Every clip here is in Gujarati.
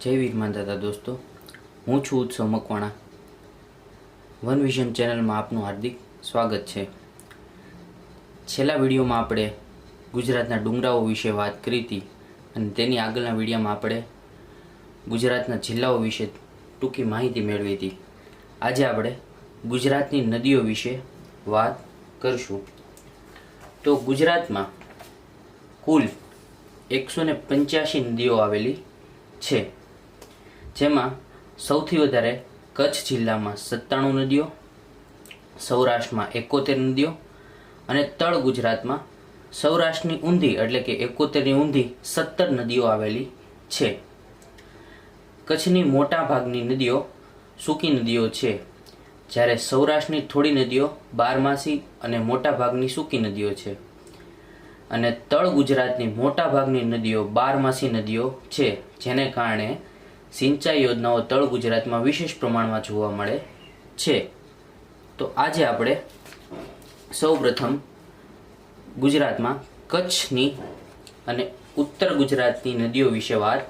જય વીર માંધાતા દોસ્તો, હું છું ઉત્સવ મકવાણા. વન વિઝન ચેનલમાં આપનું હાર્દિક સ્વાગત છે. છેલ્લા વિડીયોમાં આપણે ગુજરાતના ડુંગરાઓ વિશે વાત કરી હતી અને તેની આગળના વિડીયોમાં આપણે ગુજરાતના જિલ્લાઓ વિશે ટૂંકી માહિતી મેળવી હતી. આજે આપણે ગુજરાતની નદીઓ વિશે વાત કરીશું. તો ગુજરાતમાં કુલ 185 નદીઓ આવેલી છે, જેમાં સૌથી વધારે કચ્છ જિલ્લામાં 97 નદીઓ, સૌરાષ્ટ્રમાં 71 નદીઓ અને તળ ગુજરાતમાં સૌરાષ્ટ્રની ઊંધી એટલે કે 71ની ઊંધી 17 નદીઓ આવેલી છે. કચ્છની મોટા ભાગની નદીઓ સૂકી નદીઓ છે, જ્યારે સૌરાષ્ટ્રની થોડી નદીઓ બારમાસી અને મોટા ભાગની સૂકી નદીઓ છે, અને તળ ગુજરાતની મોટા ભાગની નદીઓ બારમાસી નદીઓ છે, જેને કારણે સિંચાઈ યોજનાઓ તળ ગુજરાતમાં વિશેષ પ્રમાણમાં જોવા મળે છે. તો આજે આપણે સૌપ્રથમ ગુજરાતમાં કચ્છની અને ઉત્તર ગુજરાતની નદીઓ વિશે વાત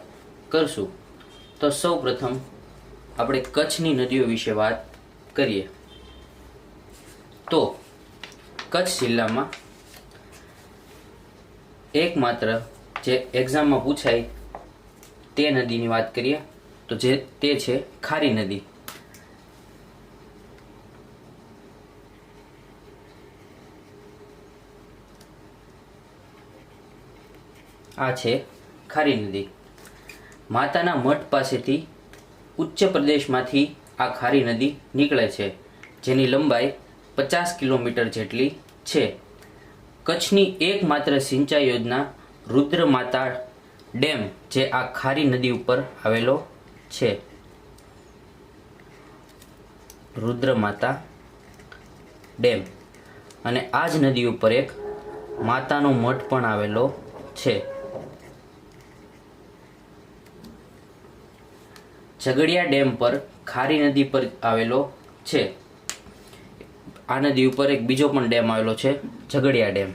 કરશું. તો સૌપ્રથમ આપણે કચ્છની નદીઓ વિશે વાત કરીએ. તો કચ્છ જિલ્લામાં એકમાત્ર જે એક્ઝામમાં પૂછાય તે નદીની વાત કરીએ તો તે છે ખારી નદી. આ છે ખારી નદી. માતાના મઠ પાસેથી ઉચ્ચ પ્રદેશમાંથી આ ખારી નદી નીકળે છે, જેની લંબાઈ 50 કિલોમીટર જેટલી છે. કચ્છની એકમાત્ર સિંચાઈ યોજના રુદ્રમાતા ડેમ જે આ ખારી નદી ઉપર આવેલો છે. રુદ્રમાતા ડેમ, અને આ જ નદી ઉપર એક માતાનો મઠ પણ આવેલો છે. ઝઘડિયા ડેમ પર ખારી નદી પર આવેલો છે. આ નદી ઉપર એક બીજો પણ ડેમ આવેલો છે, ઝઘડિયા ડેમ.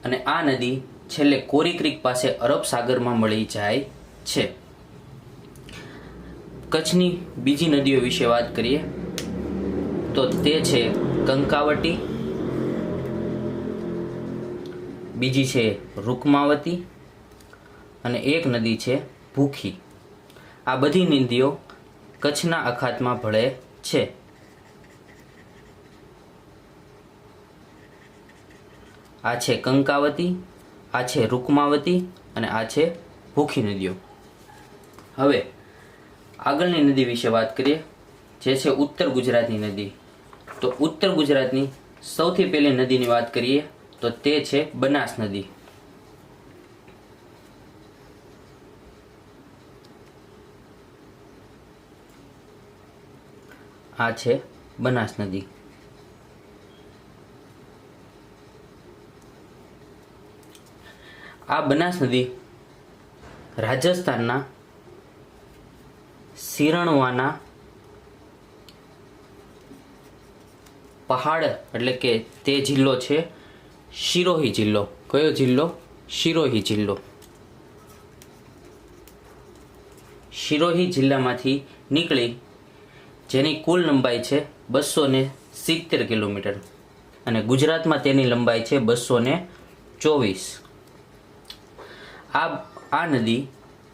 અને આ નદી છેલ્લે કોરી ક્રીક પાસે અરબ સાગરમાં મળી જાય છે. કચ્છની બીજી નદીઓ વિશે વાત કરીએ તો તે છે કંકાવટી, બીજી છે રૂકમાવતી અને એક નદી છે ભૂખી. આ બધી નદીઓ કચ્છના અખાતમાં ભળે છે. આ છે કંકાવતી, આ છે રૂકમાવતી અને આ છે ભૂખી નદીઓ. હવે આગળની નદી વિશે વાત કરીએ, જે છે ઉત્તર ગુજરાતની નદી. તો ઉત્તર ગુજરાતની સૌથી પહેલી નદીની વાત કરીએ તો તે છે બનાસ નદી. આ છે બનાસ નદી. આ બનાસ નદી રાજસ્થાનના સિરણવાના પહાડ એટલે કે તે જિલ્લો છે સિરોહી જિલ્લો. કયો જિલ્લો? સિરોહી જિલ્લો. સિરોહી જિલ્લામાંથી નીકળી જેની કુલ લંબાઈ છે 270 કિલોમીટર અને ગુજરાતમાં તેની લંબાઈ છે 224. આ નદી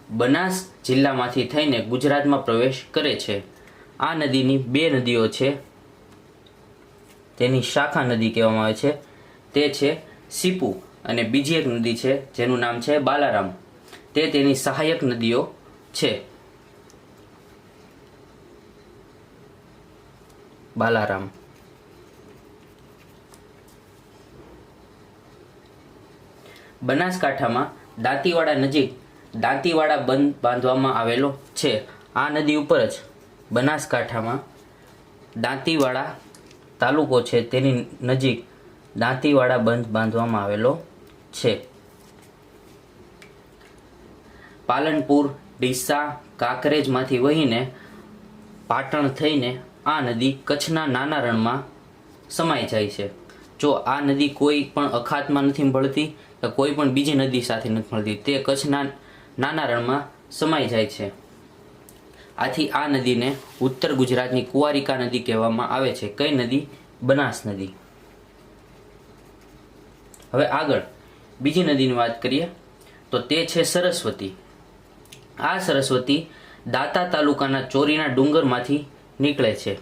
બનાસ જિલ્લામાંથી થઈને ગુજરાતમાં પ્રવેશ કરે છે. આ નદીની બે નદીઓ છે, તેની શાખા નદી કહેવામાં આવે છે. તે છે સીપુ અને બીજી એક નદી છે જેનું નામ છે બાલારામ. તે તેની સહાયક નદીઓ છે. બાલારામ. બનાસકાંઠામાં દાંતીવાડા નજીક દાંતીવાડા બંધ બાંધવામાં આવેલો છે. આ નદી ઉપર જ બનાસકાંઠામાં દાંતીવાડા તાલુકો છે, તેની નજીક દાંતીવાડા બંધ બાંધવામાં આવેલો છે. પાલનપુર, ડીસા, કાંકરેજમાંથી વહીને પાટણ થઈને આ નદી કચ્છના નાના રણમાં સમાઈ જાય છે. જો આ નદી કોઈ પણ અખાતમાં નથી ભળતી કોઈ પણ બીજી નદી સાથે નથી મળતી, તે કચ્છના નાના રણમાં સમાઈ જાય છે. આથી આ નદીને ઉત્તર ગુજરાતની કુંવારિકા નદી કહેવામાં આવે છે. કઈ નદી? બનાસ નદી. હવે આગળ બીજી નદીની વાત કરીએ તો તે છે સરસ્વતી. આ સરસ્વતી દાંતા તાલુકાના ચોરીના ડુંગરમાંથી નીકળે છે.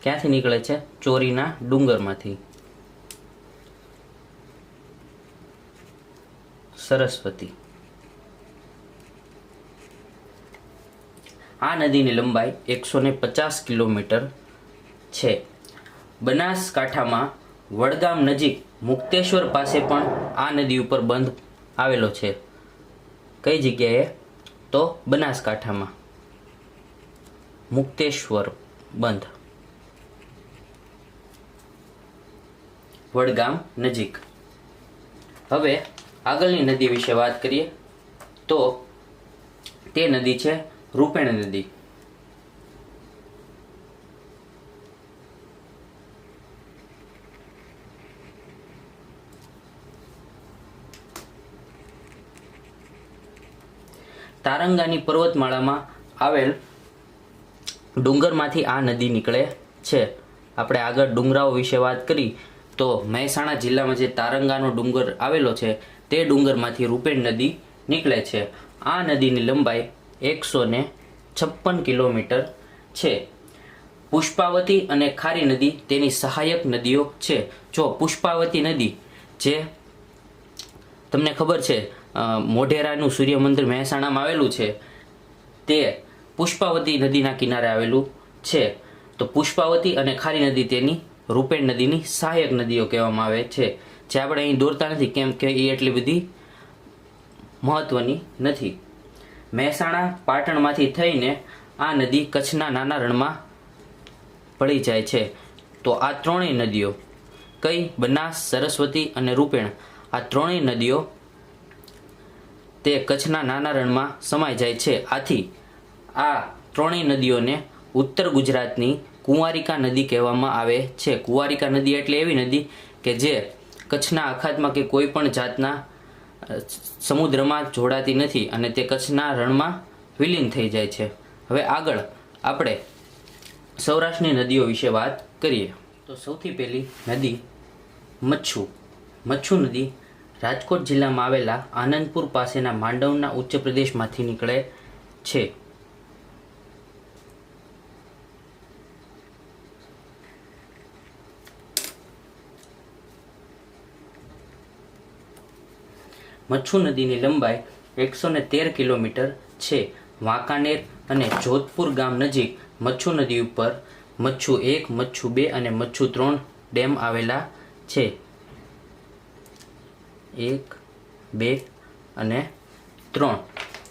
ક્યાંથી નીકળે છે? ચોરીના ડુંગરમાંથી. સરસ્વતી. આ નદીની લંબાઈ 150 કિલોમીટર છે. બનાસકાંઠામાં વડગામ નજીક મુક્તેશ્વર પાસે પણ આ નદી ઉપર બંધ આવેલો છે. કઈ જગ્યાએ? તો બનાસકાંઠામાં મુક્તેશ્વર બંધ, વડગામ નજીક. હવે આગળની નદી વિશે વાત કરીએ તો તે નદી છે રૂપેણ નદી. તારંગાની પર્વતમાળામાં આવેલ ડુંગરમાંથી આ નદી નીકળે છે. આપણે આગળ ડુંગરાઓ વિશે વાત કરી તો મહેસાણા જિલ્લામાં જે તારંગાનો ડુંગર આવેલો છે તે ડુંગરમાંથી રૂપેણ નદી નીકળે છે. આ નદીની લંબાઈ 156 કિલોમીટર છે. પુષ્પાવતી અને ખારી નદી તેની સહાયક નદીઓ છે. જો પુષ્પાવતી નદી જે તમને ખબર છે મોઢેરાનું સૂર્ય મંદિર મહેસાણામાં આવેલું છે, તે પુષ્પાવતી નદીના કિનારે આવેલું છે. તો પુષ્પાવતી અને ખારી નદી તેની રૂપેણ નદીની સહાયક નદીઓ કહેવામાં આવે છે. જે આપણે અહીં દોરતા નથી કેમ કે એ એટલી બધી મહત્વની નથી. મહેસાણા પાટણમાંથી થઈને આ નદી કચ્છના નાના રણમાં ભળી જાય છે. તો આ ત્રણેય નદીઓ કઈ? બનાસ, સરસ્વતી અને રૂપેણ. આ ત્રણેય નદીઓ તે કચ્છના નાના રણમાં સમાઈ જાય છે. આથી આ ત્રણેય નદીઓને ઉત્તર ગુજરાતની કુંવારિકા નદી કહેવામાં આવે છે. કુંવારિકા નદી એટલે એવી નદી કે જે કચ્છના અખાતમાં કે કોઈ પણ જાતના સમુદ્રમાં જોડાતી નથી અને તે કચ્છના રણમાં વિલીન થઈ જાય છે. હવે આગળ આપણે સૌરાષ્ટ્રની નદીઓ વિશે વાત કરીએ તો સૌથી પહેલી નદી મચ્છુ. મચ્છુ નદી રાજકોટ જિલ્લામાં આવેલા આનંદપુર પાસેના માંડવના ઉચ્ચ પ્રદેશમાંથી નીકળે છે. મચ્છુ નદીની લંબાઈ 113 કિલોમીટર છે. વાંકાનેર અને જોધપુર ગામ નજીક મચ્છુ નદી ઉપર મચ્છુ 1, મચ્છુ 2 અને મચ્છુ 3 ડેમ આવેલા છે. 1, 2 અને 3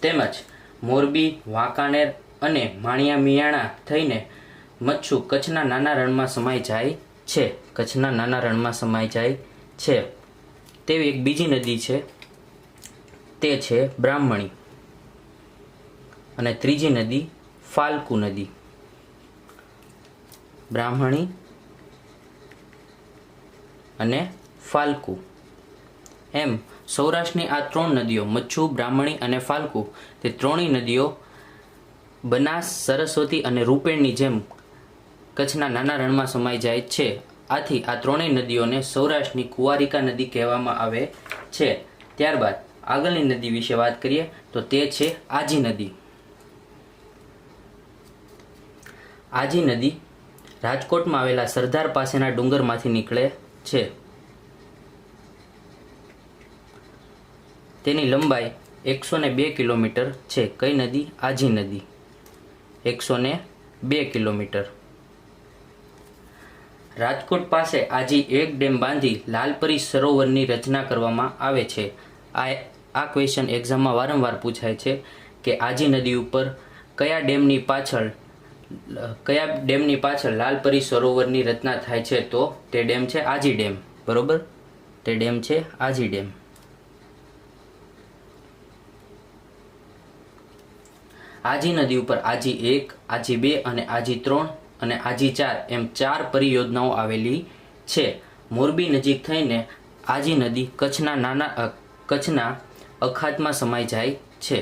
તેમજ મોરબી, વાંકાનેર અને માણિયા મિયાણા થઈને મચ્છુ કચ્છના નાના રણમાં સમાઈ જાય છે. કચ્છના નાના રણમાં સમાઈ જાય છે. તેવી એક બીજી નદી છે, તે છે બ્રાહ્મણી. અને ત્રીજી નદી ફાલ્ગુ નદી. બ્રાહ્મણી અને ફાલ્ગુ એમ સૌરાષ્ટ્રની આ ત્રણ નદીઓ મચ્છુ, બ્રાહ્મણી અને ફાલ્ગુ તે ત્રણેય નદીઓ બનાસ, સરસ્વતી અને રૂપેણની જેમ કચ્છના નાના રણમાં સમાઈ જાય છે. આથી આ ત્રણેય નદીઓને સૌરાષ્ટ્રની કુંવારિકા નદી કહેવામાં આવે છે. ત્યારબાદ આગળની નદી વિશે વાત કરીએ તો તે છે આજી નદી. આજી નદી રાજકોટમાં આવેલા સરદાર પાસેના ડુંગરમાંથી નીકળે છે. તેની લંબાઈ 102 કિલોમીટર છે. કઈ નદી? આજી નદી. 102 કિલોમીટર. રાજકોટ પાસે આજી એક ડેમ બાંધી લાલપરી સરોવરની રચના કરવામાં આવે છે. આ ક્વેશ્ચન એક્ઝામમાં વારંવાર પૂછાય છે કે આજી નદી ઉપર કયા ડેમની પાછળ લાલપરી સરોવરની રચના થાય છે? તો તે ડેમ છે આજી ડેમ. બરોબર, તે ડેમ છે આજી ડેમ. આજી નદી ઉપર આજી 1, આજી 2 અને આજી 3 અને આજી 4 એમ 4 પરિયોજનાઓ આવેલી છે. મોરબી નજીક થઈને આજી નદી કચ્છના અખાતમાં સમાઈ જાય છે.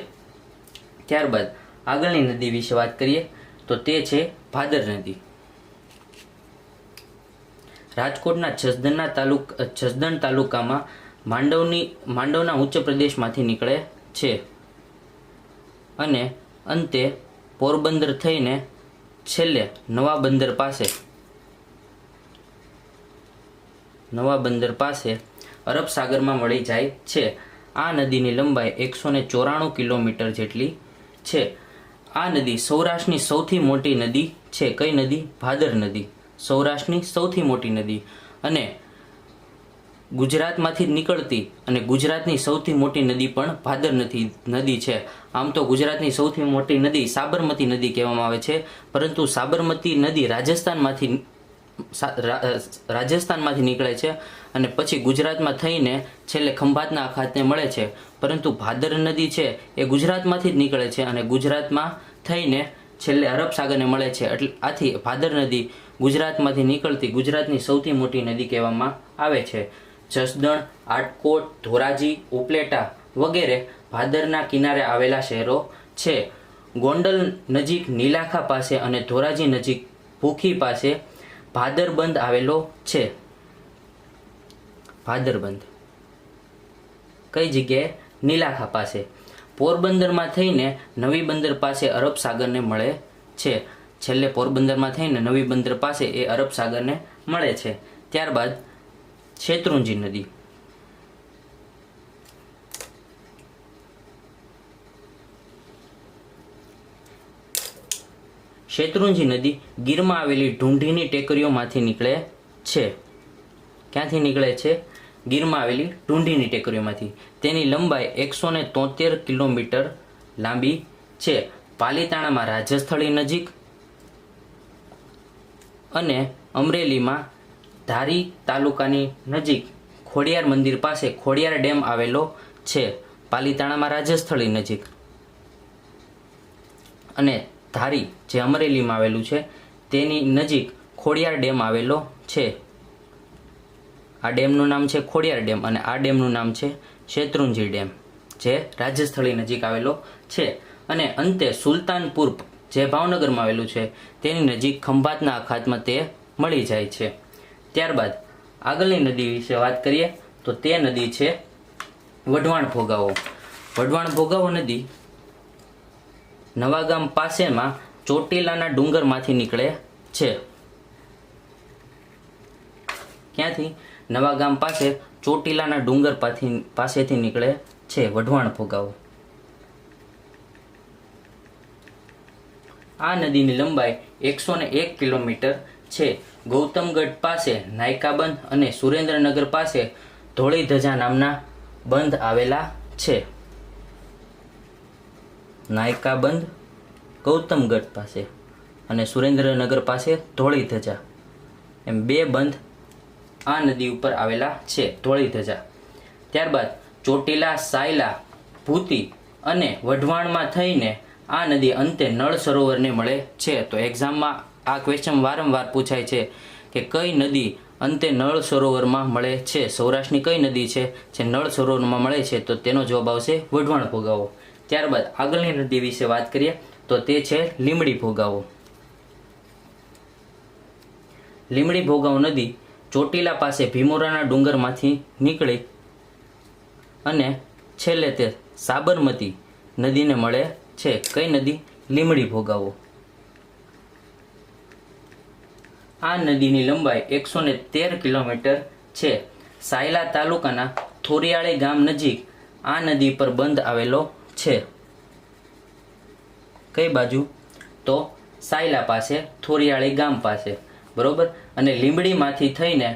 ત્યારબાદ આગળની નદી વિશે વાત કરીએ તો તે છે ભાદર નદી. રાજકોટના જસદણ તાલુકામાં માંડવના ઉચ્ચ પ્રદેશમાંથી નીકળે છે અને અંતે પોરબંદર થઈને છેલ્લે નવા બંદર પાસે અરબ સાગરમાં મળી જાય છે. આ નદીની લંબાઈ 194 કિલોમીટર જેટલી છે. આ નદી સૌરાષ્ટ્રની સૌથી મોટી નદી છે. કઈ નદી? ભાદર નદી સૌરાષ્ટ્રની સૌથી મોટી નદી અને ગુજરાતમાંથી નીકળતી અને ગુજરાતની સૌથી મોટી નદી પણ ભાદર નદી છે. આમ તો ગુજરાતની સૌથી મોટી નદી સાબરમતી નદી કહેવામાં આવે છે, પરંતુ સાબરમતી નદી રાજસ્થાનમાંથી નીકળે છે અને પછી ગુજરાતમાં થઈને છેલ્લે ખંભાતના અખાતને મળે છે. પરંતુ ભાદર નદી છે એ ગુજરાતમાંથી જ નીકળે છે અને ગુજરાતમાં થઈને છેલ્લે અરબ સાગરને મળે છે. એટલે આથી ભાદર નદી ગુજરાતમાંથી નીકળતી ગુજરાતની સૌથી મોટી નદી કહેવામાં આવે છે. જસદણ, આટકોટ, ધોરાજી, ઉપલેટા વગેરે ભાદરના કિનારે આવેલા શહેરો છે. ગોંડલ નજીક નીલાખા પાસે અને ધોરાજી નજીક ભૂખી પાસે ભાદર બંધ આવેલો છે. ભાદર બંધ કઈ જગ્યાએ? નીલાખા પાસે. પોરબંદરમાં થઈને નવી બંદર પાસે અરબ સાગરને મળે છે. છેલ્લે પોરબંદરમાં થઈને નવી બંદર પાસે એ અરબ સાગરને મળે છે. ત્યારબાદ શેત્રુંજી નદી. શેત્રુંજી નદી ગીરમાં આવેલી ઢૂંઢીની ટેકરીઓમાંથી નીકળે છે. ક્યાંથી નીકળે છે? ગીરમાં આવેલી ઢૂંઢીની ટેકરીઓમાંથી. તેની લંબાઈ 173 કિલોમીટર લાંબી છે. પાલીતાણામાં રાજસ્થળી નજીક અને અમરેલીમાં ધારી તાલુકાની નજીક ખોડિયાર મંદિર પાસે ખોડિયાર ડેમ આવેલો છે. પાલીતાણામાં રાજસ્થળી નજીક અને ધારી જે અમરેલીમાં આવેલું છે તેની નજીક ખોડિયાર ડેમ આવેલો છે. આ ડેમનું નામ છે ખોડિયાર ડેમ અને આ ડેમનું નામ છે શેત્રુંજી ડેમ, જે રાજસ્થળી નજીક આવેલો છે. અને અંતે સુલતાનપુર જે ભાવનગરમાં આવેલું છે તેની નજીક ખંભાતના અખાતમાં તે મળી જાય છે. ત્યારબાદ આગળની નદી વિશે વાત કરીએ તો તે નદી છે વઢવાણ ભોગાવો. વઢવાણ ભોગાવો નદી નવાગામ પાસેમાં ચોટીલાના ડુંગરમાંથી નીકળે છે. ક્યાંથી? નવાગામ પાસે ચોટીલાના ડુંગર પાસેથી નીકળે છે વઢવાણ ભોગાવો. આ નદીની લંબાઈ 101 કિલોમીટર છે. ગૌતમગઢ પાસે નાયકાબંધ અને સુરેન્દ્રનગર પાસે ધોળી ધજા નામના બંધ આવેલા છે. નાયકાબંધ ગૌતમગઢ પાસે અને સુરેન્દ્રનગર પાસે ધોળી ધજા એમ બે બંધ આ નદી ઉપર આવેલા છે. ધોળી ધજા. ત્યારબાદ ચોટીલા, સાયલા, ભૂતી અને વઢવાણમાં થઈને આ નદી અંતે નળ સરોવરને મળે છે. તો એક્ઝામમાં આ ક્વેશ્ચન વારંવાર પૂછાય છે કે કઈ નદી અંતે નળ સરોવરમાં મળે છે? સૌરાષ્ટ્રની કઈ નદી છે જે નળ સરોવરમાં મળે છે? તો તેનો જવાબ આવશે વઢવાણ ભોગાવો. ત્યારબાદ આગળની નદી વિશે વાત કરીએ તો તે છે લીમડી ભોગાવો. લીમડી ભોગાવો નદી ચોટીલા પાસે ભીમોરાના ડુંગરમાંથી નીકળી અને છેલ્લે તે સાબરમતી નદીને મળે છે. કઈ નદી? લીમડી ભોગાવો. આ નદીની લંબાઈ 113 કિલોમીટર છે. સાયલા તાલુકાના થોરિયાળી ગામ નજીક આ નદી પર બંધ આવેલો છે. કઈ બાજુ? તો સાયલા પાસે, થોરિયાળી ગામ પાસે, બરોબર. અને લીંબડીમાંથી થઈને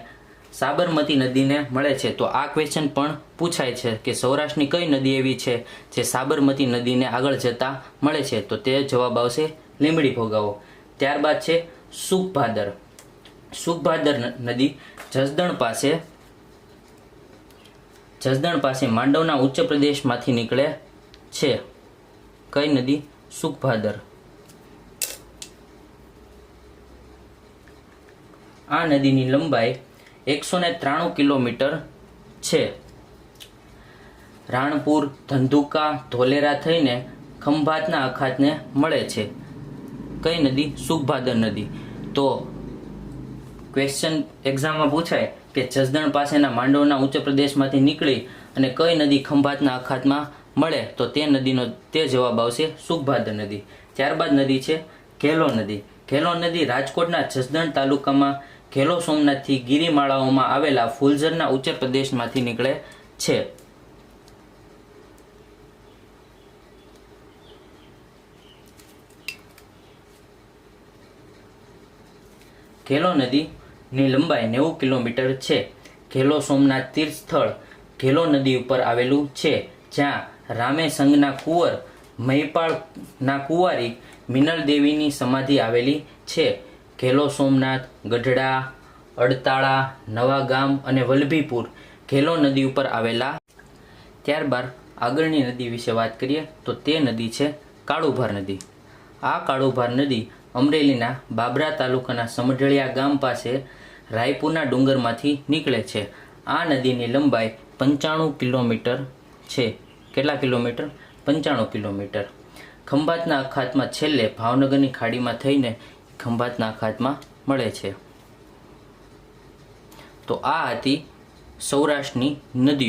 સાબરમતી નદીને મળે છે. તો આ ક્વેશ્ચન પણ પૂછાય છે કે સૌરાષ્ટ્રની કઈ નદી એવી છે જે સાબરમતી નદીને આગળ જતા મળે છે? તો તે જવાબ આવશે લીંબડી ભોગાવો. ત્યારબાદ છે સુખભાદર. સુખભાદર નદી જસદણ પાસે માંડવના ઉચ્ચ પ્રદેશમાંથી નીકળે છે. કઈ નદી? સુખભાદર. આ નદીની લંબાઈ 193 કિલોમીટર છે. રાણપુર, ધંધુકા, ધોલેરા થઈને ખંભાતના અખાતને મળે છે. કઈ નદી? સુખભાદર નદી. તો ક્વેશ્ચન એક્ઝામમાં પૂછાય કે જસદણ પાસેના માંડવના ઉચ્ચ પ્રદેશમાંથી નીકળી અને કઈ નદી ખંભાતના અખાતમાં મળે, તો તે નદીનો તે જવાબ આવશે સુખભાદર નદી. ત્યારબાદ નદી છે ઘેલો નદી. ઘેલો નદી રાજકોટના જસદણ તાલુકામાં ઘેલો સોમનાથથી ગિરિમાળાઓમાં આવેલા ફુલઝરના ઉચ્ચ પ્રદેશમાંથી નીકળે છે. ઘેલો નદીની લંબાઈ 90 કિલોમીટર છે. ઘેલો સોમનાથ તીર્થ સ્થળ ઘેલો નદી ઉપર આવેલું છે, જ્યાં રામે સંગના કુંવર મહિપાળના કુંવારી મિનલ દેવીની સમાધિ આવેલી છે. ઘેલો સોમનાથ, ગઢડા, અડતાળા, નવાગામ અને વલભીપુર ઘેલો નદી ઉપર આવેલા. ત્યારબાદ આગળની નદી વિશે વાત કરીએ તો તે નદી છે કાળુભાર નદી. આ કાળુભાર નદી અમરેલીના બાબરા તાલુકાના સમઢળિયા ગામ પાસે રાયપુરના ડુંગરમાંથી નીકળે છે. આ નદીની લંબાઈ 95 કિલોમીટર છે. કેટલા કિલોમીટર? 95 કિલોમીટર. ખંભાતના અખાતમાં છેલ્લે ભાવનગરની ખાડીમાં થઈને ખંભાતના અખાતમાં મળે છે. તો આ હતી સૌરાષ્ટ્રની નદીઓ.